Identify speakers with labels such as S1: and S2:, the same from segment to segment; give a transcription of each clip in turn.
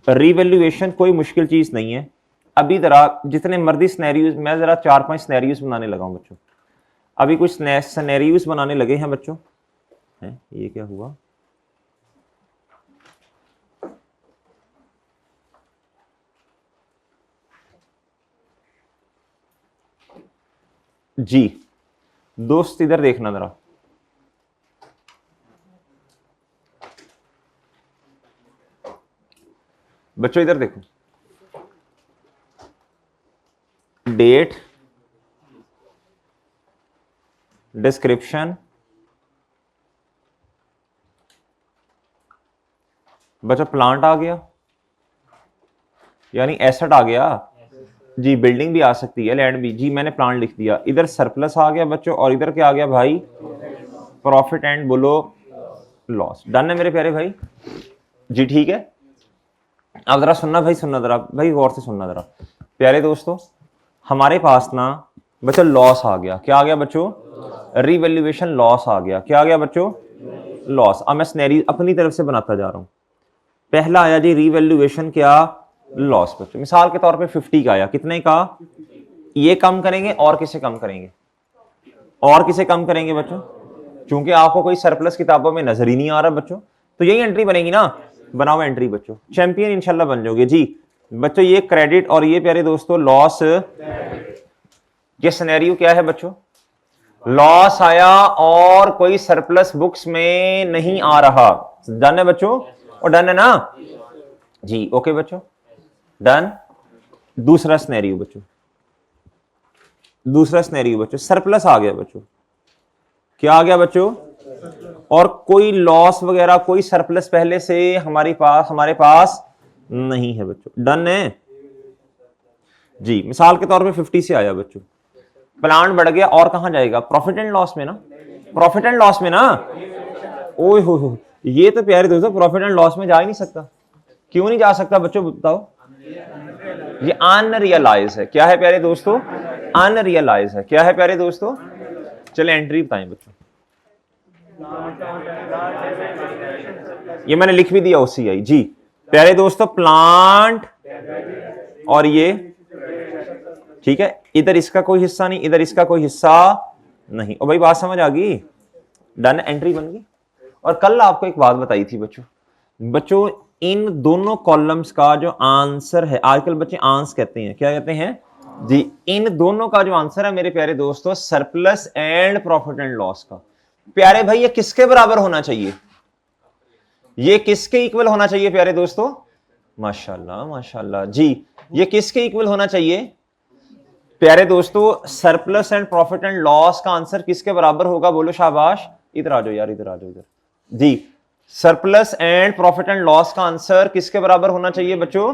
S1: Revaluation कोई मुश्किल चीज नहीं है। अभी जरा जितने मर्जी स्नैरियोज, मैं जरा 4-5 स्नैरियोज बनाने लगा हूं बच्चों। अभी कुछ स्नैरियोज बनाने लगे हैं बच्चों। है ये क्या हुआ? जी दोस्त इधर देखना जरा, बच्चों इधर देखो। डेट, डिस्क्रिप्शन, बच्चों प्लांट आ गया यानी एसेट आ गया। जी बिल्डिंग भी आ सकती है, लैंड भी। जी मैंने प्लांट लिख दिया। इधर सरप्लस आ गया बच्चों, और इधर क्या आ गया भाई? प्रॉफिट एंड बोलो लॉस। डन है मेरे प्यारे भाई? जी ठीक है। अब जरा सुनना भाई, सुनना जरा भाई, गौर से सुनना जरा प्यारे दोस्तों। हमारे पास ना बच्चों लॉस आ गया। क्या आ गया बच्चों? रिवैल्यूएशन लॉस आ गया। क्या आ गया बच्चों? लॉस। अब मैं स्नैरियो अपनी तरफ से बनाता जा रहा हूं। पहला आया जी रिवैल्यूएशन क्या? लॉस बच्चों। मिसाल के तौर पे 50 का आया। कितने का? ये कम करेंगे और किसे कम करेंगे? और किसे कम करेंगे बच्चों? क्योंकि आपको कोई सरप्लस किताबों में नजर ही नहीं आ रहा बच्चों, तो यही एंट्री बनेगी ना। बनाओ एंट्री बच्चों, चैंपियन इंशाल्लाह बन जाओगे जी बच्चों। ये क्रेडिट और ये प्यारे दोस्तों लॉस। ये सिनेरियो क्या है बच्चों? लॉस आया और कोई सरप्लस बुक्स में नहीं आ रहा। डन है बच्चों? और डन है ना जी? ओके बच्चों, डन। दूसरा सिनेरियो बच्चों, दूसरा सिनेरियो बच्चों, सरप्लस आ गया बच्चों। क्या आ गया बच्चों? और कोई लॉस वगैरह, कोई सरप्लस पहले से हमारे पास नहीं है बच्चों। डन है जी। मिसाल के तौर पे 50 से आया बच्चों, प्लांट बढ़ गया और कहां जाएगा? प्रॉफिट एंड लॉस में ना। प्रॉफिट एंड लॉस में ना। ओए हो, ये तो प्यारे दोस्तों प्रॉफिट एंड लॉस में जा ही नहीं सकता। क्यों नहीं जा सकता बच्चों बताओ? ये अनरियलाइज है। क्या है प्यारे दोस्तों? अनरियलाइज है। क्या है प्यारे दोस्तों? चले एंट्री बताएं बच्चों। ये मैंने लिख भी दिया OCI जी प्यारे दोस्तों। प्लांट और ये ठीक है, इधर इसका कोई हिस्सा नहीं, इधर इसका कोई हिस्सा नहीं। और भाई बात समझ आ गई? डन, एंट्री बन गई। और कल आपको एक बात बताई थी बच्चों, इन दोनों कॉलम्स का जो आंसर है, आजकल बच्चे आंस कहते हैं, क्या कहते हैं जी? इन दोनों का जो आंसर है मेरे प्यारे दोस्तों, surplus and profit and loss का। प्यारे भाई ये किसके बराबर होना चाहिए? ये किसके इक्वल होना चाहिए प्यारे दोस्तों? माशाल्लाह माशाल्लाह जी। ये किसके इक्वल होना चाहिए प्यारे दोस्तों? Surplus and profit and loss का आंसर किसके बराबर होगा? बोलो शाबाश। इधर आ जाओ यार, इधर आ जाओ इधर जी। Surplus and profit and loss का आंसर किसके बराबर होना चाहिए बच्चों?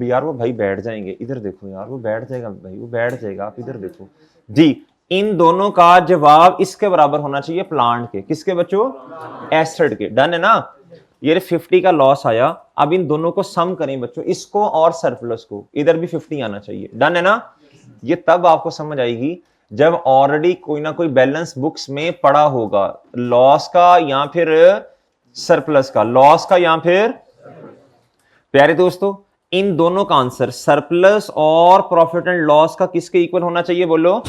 S1: यार वो भाई बैठ जाएंगे, इधर देखो यार, वो बैठ जाएगा भाई, वो बैठ जाएगा, आप इधर देखो जी। इन दोनों का जवाब इसके बराबर होना चाहिए, प्लांट के। किसके बच्चों? एसेट के। डन है ना? ये 50 का लॉस आया। अब इन दोनों को सम करें बच्चों, इसको और सरप्लस को। इधर भी 50 आना चाहिए। डन है ना? ये तब आपको समझ आएगी जब ऑलरेडी कोई ना कोई बैलेंस बुक्स में पड़ा होगा, लॉस का या फिर सरप्लस का। लॉस का या फिर प्यारे दोस्तों इन दोनों का आंसर सरप्लस और प्रॉफिट एंड लॉस का किसके इक्वल होना चाहिए? बोलो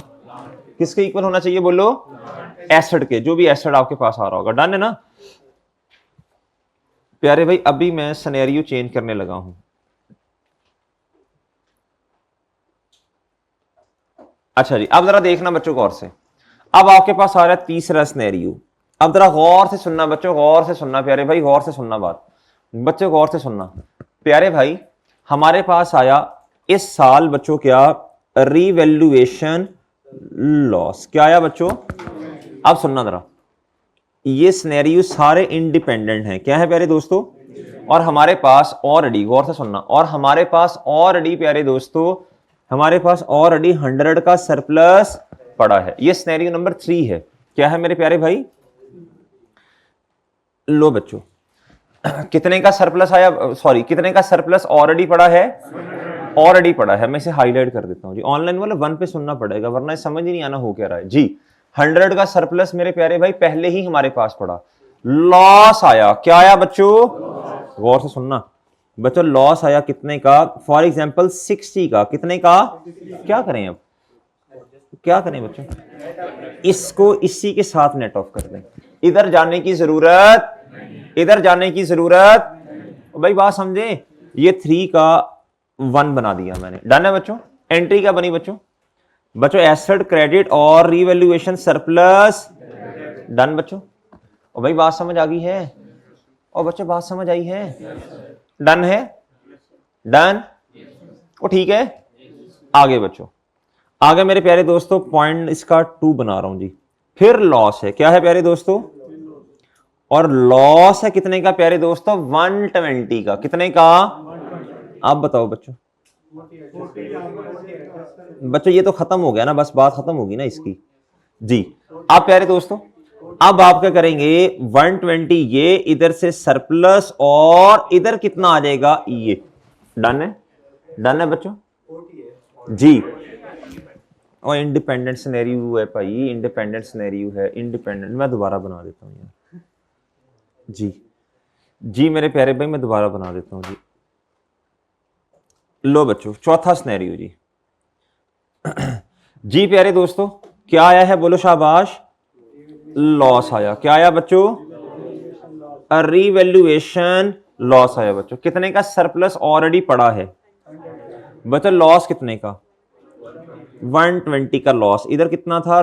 S1: किसके इक्वल होना चाहिए? बोलो एसेट के, जो भी एसेट आपके पास आ रहा होगा। डन है ना प्यारे भाई? अभी मैं सिनेरियो चेंज करने लगा हूं। अच्छा जी, अब जरा देखना बच्चों गौर से। अब आपके पास आ रहा है तीसरा सिनेरियो। अब जरा गौर से सुनना बच्चों, गौर से सुनना प्यारे भाई, गौर से सुनना बात बच्चों, गौर से सुनना प्यारे भाई। हमारे पास आया इस साल बच्चों क्या? Revaluation loss. क्या आया बच्चों? अब सुनना जरा, ये सिनेरियो सारे इंडिपेंडेंट हैं। क्या है प्यारे दोस्तों? और हमारे पास ऑलरेडी, गौर से सुनना, और हमारे पास ऑलरेडी प्यारे दोस्तों, हमारे पास ऑलरेडी 100 का सरप्लस पड़ा है। ये सिनेरियो नंबर 3 है। क्या है मेरे प्यारे भाई? लो बच्चों, कितने का सरप्लस आया? सॉरी, कितने का सरप्लस ऑलरेडी पड़ा है? ऑलरेडी पड़ा है। मैं इसे हाईलाइट कर देता हूं जी। ऑनलाइन वाले 1 पे सुनना पड़ेगा वरना समझ ही नहीं आना हो क्या रहा है जी। 100 का सरप्लस मेरे प्यारे भाई पहले ही हमारे पास पड़ा। लॉस आया। क्या आया बच्चों? गौर से सुनना, बच्चों लॉस आया कितने का, फॉर एग्जांपल 60 का, कितने का, क्या करें अब, क्या करें बच्चों, इसको इसी के साथ नेट ऑफ कर दें, इधर जाने की जरूरत, इधर जाने की जरूरत, भाई बात समझे, ये 3 का 1 बना दिया मैंने, डन है बच्चों। एंट्री क्या बनी बच्चों, बच्चों एसेट क्रेडिट और रीवैल्यूएशन सरप्लस, डन बच्चों। और भाई बात समझ आ गई है, और बच्चों बात समझ आई है, डन है, डन, वो ठीक है। आगे बच्चों, आगे मेरे प्यारे दोस्तों पॉइंट इसका 2 बना रहा हूं जी। फिर लॉस है, क्या है प्यारे दोस्तों, और लॉस है कितने का प्यारे दोस्तों, 120 का, कितने का, आप बताओ बच्चों, बच्चों ये तो खत्म हो गया ना, बस बात खत्म होगी ना इसकी जी। आप प्यारे दोस्तों अब आप क्या करेंगे, 120 ये इधर से सरप्लस और इधर कितना आ जाएगा ये, डन है, डन है बच्चों जी। और इंडिपेंडेंट सिनेरियो है भाई, इंडिपेंडेंट सिनेरियो है, इंडिपेंडेंट, मैं दोबारा बना देता हूं यार जी, जी मेरे प्यारे भाई मैं दोबारा बना देता हूं जी। लो बच्चों चौथा सिनेरियो जी, जी प्यारे दोस्तों क्या आया है, बोलो शाबाश, लॉस आया, क्या आया बच्चों, रीवैल्यूएशन लॉस आया बच्चों, कितने का, सरप्लस ऑलरेडी पड़ा है बच्चों, लॉस कितने का, 120 का लॉस, इधर कितना था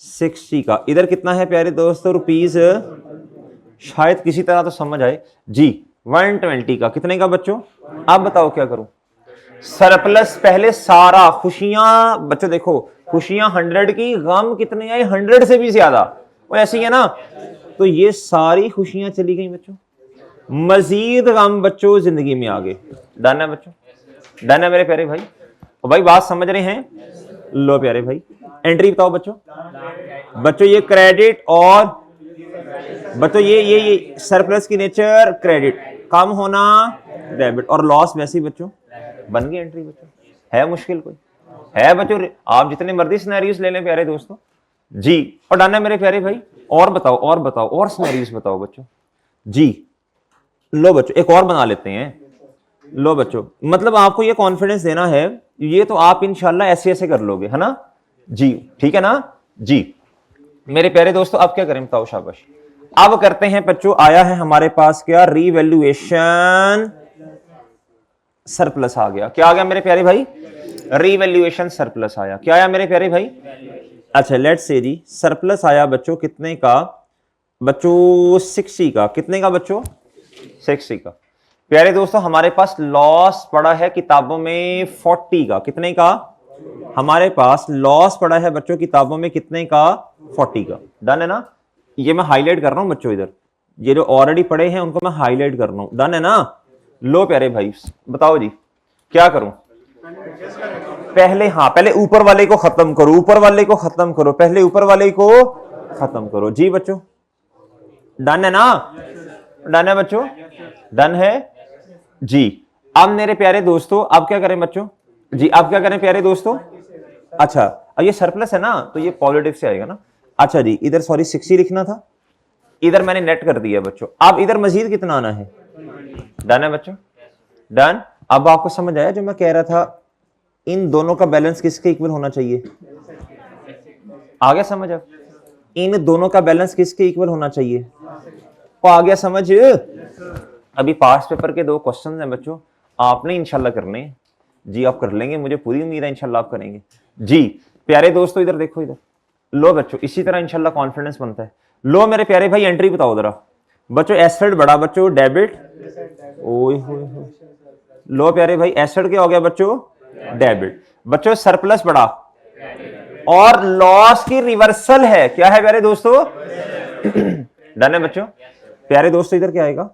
S1: ₹60 का, इधर कितना है प्यारे दोस्तों रुपीज, शायद किसी तरह तो समझ आए जी, 120 का, कितने का बच्चों, आप बताओ क्या करूं, सरप्लस पहले सारा, खुशियां बच्चों देखो, खुशियां 100 की, गम कितने आए 100 से भी ज्यादा, वो ऐसी है ना, तो ये सारी खुशियां चली गई बच्चों, मजीद गम बच्चों जिंदगी में आ गए, डन है बच्चों, डन है मेरे प्यारे भाई, तो भाई बात समझ रहे हैं, लो प्यारे भाई एंट्री बताओ बच्चों, बच्चों ये क्रेडिट और बच्चों ये सरप्लस की नेचर क्रेडिट, कम होना डेबिट, और लॉस वैसे ही बच्चों बन गई एंट्री बच्चों, है मुश्किल कोई है बच्चों, आप जितने मर्जी सिनेरियोस ले लें प्यारे दोस्तों जी, और डन है मेरे प्यारे भाई, और बताओ और बताओ और सिनेरियोस बताओ बच्चों जी। लो बच्चों एक और बना लेते हैं, लो बच्चों मतलब आपको ये कॉन्फिडेंस देना है, ये तो आप इंशाल्लाह ऐसे ऐसे कर लोगे है ना जी, ठीक है ना जी मेरे प्यारे दोस्तों। अब क्या करें बताओ शाबाश, अब करते हैं बच्चों, आया है हमारे पास क्या, रीवैल्यूएशन सरप्लस आ गया, क्या आ गया मेरे प्यारे भाई, रीवैल्यूएशन सरप्लस आया, क्या आया मेरे प्यारे भाई, अच्छा लेट्स से जी सरप्लस आया बच्चों कितने का, बच्चों 60 का, कितने का बच्चों 60 का। प्यारे दोस्तों हमारे पास लॉस पड़ा है किताबों में 40 का, कितने का, हमारे पास लॉस पड़ा है बच्चों किताबों में कितने का, 40 का, डन है ना, ये मैं हाईलाइट कर रहा हूं बच्चों, इधर ये जो ऑलरेडी पड़े हैं उनको मैं हाईलाइट कर रहा हूं, डन है ना। लो प्यारे भाई बताओ जी क्या करूं, पहले हाँ पहले ऊपर वाले को खत्म करो, ऊपर वाले को खत्म करो, पहले ऊपर वाले को खत्म करो जी बच्चों, डन है ना, डन है बच्चों, डन है जी। अब मेरे प्यारे दोस्तों अब क्या करें बच्चों जी, अब क्या करें प्यारे दोस्तों, अच्छा अब ये सरप्लस है ना तो ये पॉजिटिव से आएगा ना, अच्छा जी इधर सॉरी 60 लिखना था, इधर मैंने नेट कर दिया बच्चों, अब इधर मजीद कितना आना है, डन है बच्चों, डन। अब आपको समझ आया जो मैं कह रहा था, इन दोनों का बैलेंस किसके इक्वल होना चाहिए, आ गया समझ, अब इन दोनों का बैलेंस किसके इक्वल होना चाहिए, तो आ गया समझ। अभी पास्ट पेपर के 2 क्वेश्चन हैं बच्चों, आपने इंशाल्लाह करने हैं जी, आप कर लेंगे, मुझे पूरी उम्मीद है इंशाल्लाह आप करेंगे जी। प्यारे दोस्तों इधर देखो, इधर लो बच्चों, इसी तरह इंशाल्लाह कॉन्फिडेंस बनता है। लो मेरे प्यारे भाई एंट्री बताओ जरा बच्चों, एसेट बड़ा बच्चों डेबिट, ओए होए, लो प्यारे भाई एसेट क्या हो गया बच्चों, डेबिट, बच्चों सरप्लस बड़ा और लॉस की रिवर्सल है, क्या है प्यारे दोस्तों, डन है बच्चों। प्यारे दोस्तों इधर क्या आएगा,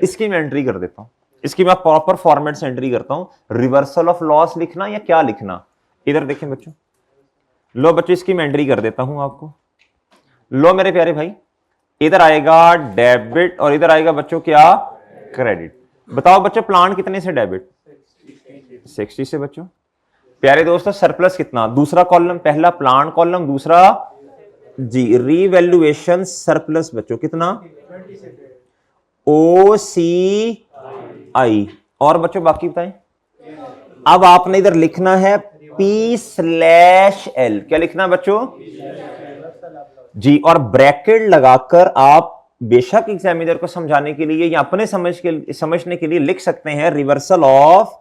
S1: इसकी मैं एंट्री कर देता हूं, इसकी मैं प्रॉपर फॉर्मेट से एंट्री करता हूं, रिवर्सल ऑफ लॉस लिखना या क्या लिखना, इधर देखें बच्चों, लो बच्चों इसकी मैं एंट्री कर देता हूं आपको, लो मेरे प्यारे भाई इधर आएगा डेबिट और इधर आएगा बच्चों क्या, क्रेडिट। बताओ बच्चों प्लान कितने से डेबिट, 60 से बच्चों। प्यारे दोस्तों सरप्लस कितना, दूसरा कॉलम, पहला प्लान कॉलम, दूसरा जी रीवैल्यूएशन सरप्लस बच्चों कितना, OC आई, और बच्चों बाकी बताएं। अब आपने इधर लिखना है P/L, क्या लिखना है बच्चों जी, और ब्रैकेट लगाकर आप बेशक एग्जामिनर को समझाने के लिए या अपने समझने के लिए लिख सकते हैं रिवर्सल ऑफ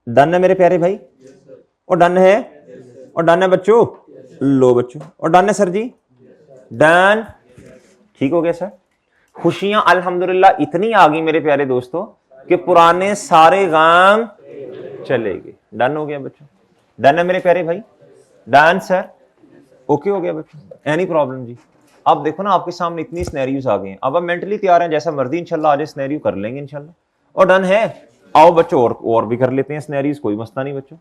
S1: डन है मेरे प्यारे भाई, और डन है, और डन है बच्चों, लो बच्चों, और डन है सर जी, डन, ठीक हो गया सर। खुशियां अल्हम्दुलिल्लाह इतनी आ गई मेरे प्यारे दोस्तों कि पुराने सारे गाम चले गए। डन हो गया बच्चों, डन है मेरे प्यारे भाई, डन सर, ओके हो गया बच्चों, एनी प्रॉब्लम जी। अब देखो ना आपके सामने इतनी स्नैरियोज आ गए हैं, अब आप मेंटली तैयार हैं, जैसा मर्जी इंशाल्लाह आज स्नैरियो कर लेंगे इंशाल्लाह, और डन है। आओ बच्चों और भी कर लेते हैं स्नैरियोज, कोई मसला नहीं बच्चों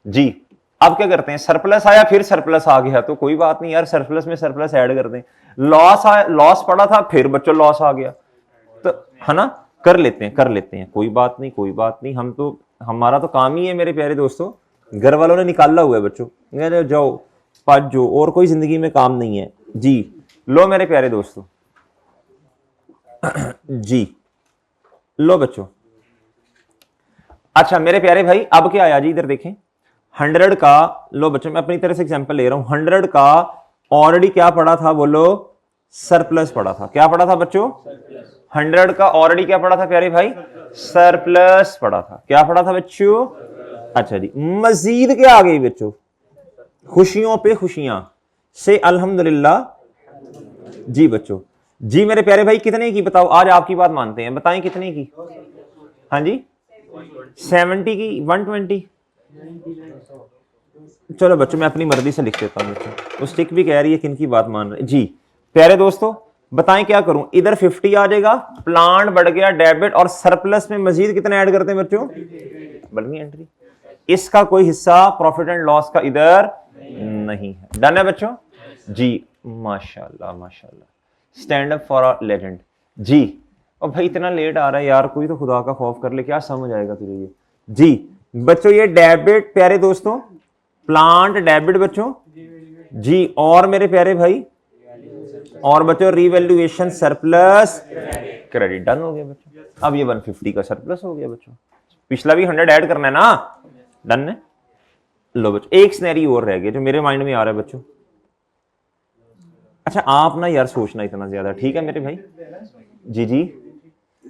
S1: जी। अब क्या करते हैं, सरप्लस आया फिर सरप्लस आ गया तो कोई बात नहीं यार, सरप्लस में सरप्लस ऐड कर दें। लॉस पड़ा था फिर बच्चों लॉस आ गया, तो है ना, कर लेते हैं, कोई बात नहीं। हम तो, हमारा तो काम ही है मेरे प्यारे दोस्तों, घर वालों ने निकाला हुआ है बच्चों, जाओ पढ़ जो, और कोई जिंदगी में काम नहीं है जी। लो मेरे प्यारे दोस्तों जी, लो बच्चों। अच्छा मेरे प्यारे भाई, अब क्या आया जी, इधर देखें 100 का, लो बच्चों मैं अपनी तरह से एग्जांपल ले रहा हूं, 100 का ऑलरेडी क्या पड़ा था बोलो, सरप्लस पड़ा था। क्या पड़ा था बच्चों, 100 का ऑलरेडी क्या पड़ा था प्यारे भाई, सरप्लस पड़ा था। क्या पड़ा था बच्चों, अच्छा जी, मजीद क्या आ गई बच्चों, खुशियों पे खुशियां से अल्हम्दुलिल्लाह जी बच्चों जी। मेरे प्यारे भाई कितने की बताओ, आज आपकी बात मानते हैं, बताएं कितने की, हाँ जी 70 की, 120, चलो बच्चों मैं अपनी मर्जी से लिख देता हूं बच्चों, वो स्टिक भी कह रही है किन की बात मान रहे जी। प्यारे दोस्तों बताएं क्या करूं, इधर 50 आ जाएगा, प्लांट बढ़ गया, डेबिट, और सरप्लस में मजीद कितने ऐड करते हैं बच्चों, बल्कि एंट्री, इसका कोई हिस्सा प्रॉफिट एंड लॉस का इधर नहीं है। डन है बच्चों जी, माशाल्लाह माशाल्लाह, stand up for a legend जी। और भाई इतना लेट आ रहा है यार, कोई तो खुदा का खौफ कर ले, क्या समझ आएगा तुझे ये जी। बच्चों ये डेबिट प्यारे दोस्तों, प्लांट डेबिट बच्चों जी, और मेरे प्यारे भाई, और बच्चों रिवैल्यूएशन सरप्लस क्रेडिट, डन हो गया बच्चों। अब ये 150 का सरप्लस हो गया बच्चों, पिछला भी 100 ऐड करना है ना, डन है। लो बच्चों एक सिनेरियो और रह गया जो मेरे माइंड में आ रहा है बच्चों। अच्छा आप ना यार सोचना इतना ज्यादा, ठीक है मेरे भाई जी जी।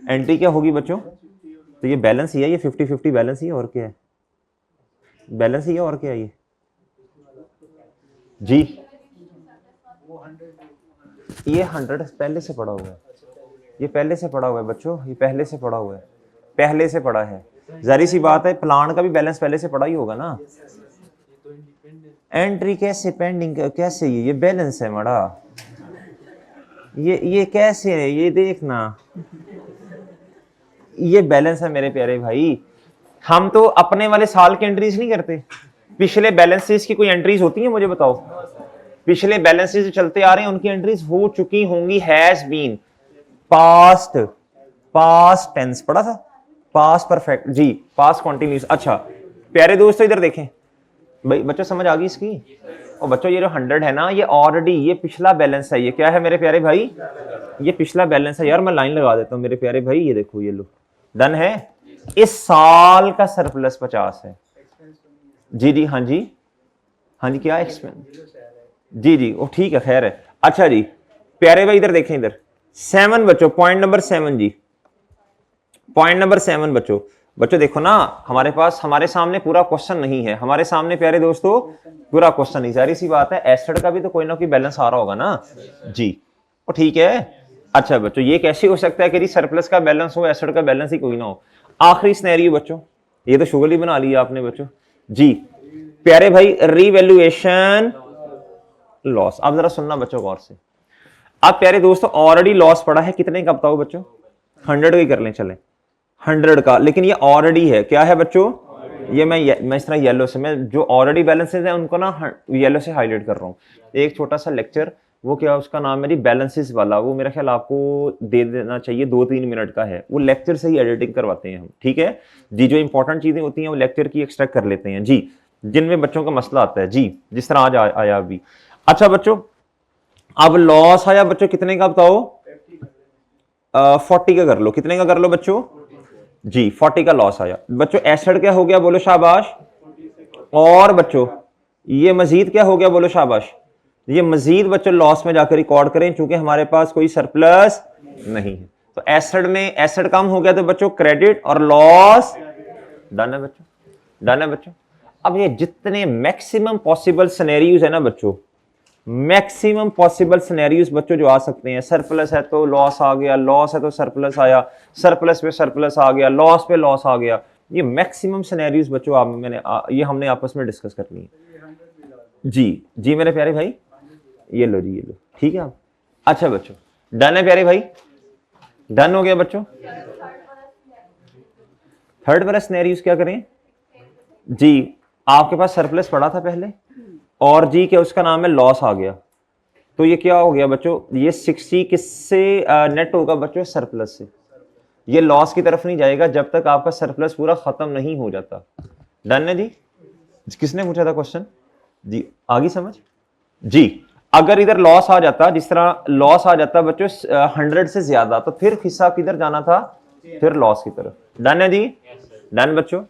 S1: एंट्री क्या होगी बच्चों, तो ये बैलेंस ही है, ये 50-50 बैलेंस ही है, और क्या है, बैलेंस ही है, और क्या है ये जी। ये 100 पहले से पड़ा हुआ है, ये पहले से पड़ा हुआ है बच्चों, ये पहले से पड़ा हुआ है, पहले से पड़ा है, जारी सी बात है, प्लान का भी बैलेंस पहले से पड़ा ही होगा ना। एंट्री कैसे पेंडिंग, कैसे ये बैलेंस है मड़ा, ये कैसे है, ये देखना, ये बैलेंस है मेरे प्यारे भाई। हम तो अपने वाले साल की एंट्रीज नहीं करते, पिछले बैलेंसेस की कोई एंट्रीज होती है मुझे बताओ, पिछले बैलेंसेस जो चलते आ रहे हैं उनकी एंट्रीज हो चुकी होंगी, has been, past, past tense पढ़ा था, पास्ट परफेक्ट जी, पास्ट कॉन्टिन्यूस। अच्छा प्यारे दोस्तों इधर देखें भाई, बच्चों समझ आ गई इसकी, और बच्चों ये जो 100 है ना, ये ऑलरेडी ये पिछला बैलेंस है, ये क्या है मेरे प्यारे भाई, ये पिछला बैलेंस है यार, मैं लाइन लगा देता हूं मेरे प्यारे भाई, ये देखो ये लो, डन है। इस साल का सरप्लस 50 है जी जी, हाँ जी हाँ जी, क्या एक्सपेंस जी जी, वो ठीक है खैर है। अच्छा जी प्यारे भाई इधर देखें, इधर 7 बच्चों, पॉइंट नंबर 7 जी, पॉइंट नंबर 7 बच्चों। बच्चों देखो ना, हमारे पास, हमारे सामने पूरा क्वेश्चन नहीं है, हमारे सामने प्यारे दोस्तों पूरा क्वेश्चन नहीं, सारी सी बात है, एसेट का भी तो कोई ना कोई बैलेंस आ रहा होगा ना जी, वो ठीक है। अच्छा बच्चों ये कैसे हो सकता है कि सरप्लस का बैलेंस हो, एसेट का बैलेंस ही कोई ना हो। आखिरी सिनेरियो बच्चों, ये तो शुगर ही बना लिया आपने बच्चों जी। प्यारे भाई रिवैल्यूएशन लॉस, अब जरा सुनना बच्चों गौर से। अब प्यारे दोस्तों ऑलरेडी लॉस पड़ा है, कितने का बताओ बच्चों, 100 का ही कर लें चले, 100 का, लेकिन ये ऑलरेडी है, क्या है बच्चों, ये मैं इस तरह येलो से, मैं जो ऑलरेडी बैलेंसेस है उनको ना येलो से हाईलाइट कर रहा हूँ। एक छोटा सा लेक्चर, वो क्या उसका नाम है जी, बैलेंसेस वाला, वो मेरा ख्याल आपको दे देना चाहिए, 2-3 मिनट का है, वो लेक्चर से ही एडिटिंग करवाते हैं हम, ठीक है जी। जो इंपॉर्टेंट चीजें होती हैं वो लेक्चर की एक्सट्रैक्ट कर लेते हैं जी, जिनमें बच्चों का मसला आता है जी, जिस तरह आज आया अभी। अच्छा बच्चों अब लॉस आया बच्चों कितने का बताओ? 40 का कर लो। कितने का कर लो बच्चों? जी 40 का लॉस आया बच्चों। एसेट क्या हो गया बोलो शाबाश। और बच्चों ये मजीद क्या हो गया बोलो शाबाश। ये मजीद बच्चों लॉस में जाकर रिकॉर्ड करें चूंकि हमारे पास कोई सरप्लस नहीं है। तो एसेट में एसेट कम हो गया तो बच्चों क्रेडिट और लॉस डन है बच्चों, डन है बच्चों। अब ये जितने मैक्सिमम पॉसिबल सिनेरियोज है ना बच्चों, मैक्सिमम पॉसिबल सिनेरियोज बच्चों जो आ सकते हैं, सरप्लस है तो लॉस आ गया, लॉस है तो सरप्लस आया, सरप्लस पे सरप्लस आ गया, लॉस पे लॉस आ गया, ये मैक्सिमम सिनेरियोज बच्चों ये हमने आपस में डिस्कस करनी है। जी जी मेरे प्यारे भाई, ये लो जी, ये लो, ठीक है आप। अच्छा बच्चों डन है प्यारे भाई, डन हो गया बच्चों। थर्ड वाला सिनेरियोज क्या करें जी? आपके पास सरप्लस पड़ा था पहले और जी क्या उसका नाम है लॉस आ गया, तो ये क्या हो गया बच्चों? ये 60 किससे नेट होगा बच्चों? सरप्लस से। ये लॉस की तरफ नहीं जाएगा जब तक आपका सरप्लस पूरा खत्म नहीं हो जाता। डन है जी? किसने पूछा था क्वेश्चन जी? आगे समझ जी। अगर इधर लॉस आ जाता, जिस तरह लॉस आ जाता बच्चों 100 से ज्यादा, तो फिर हिस्सा किधर जाना था? फिर लॉस की तरफ। डन है जी? डन बच्चों।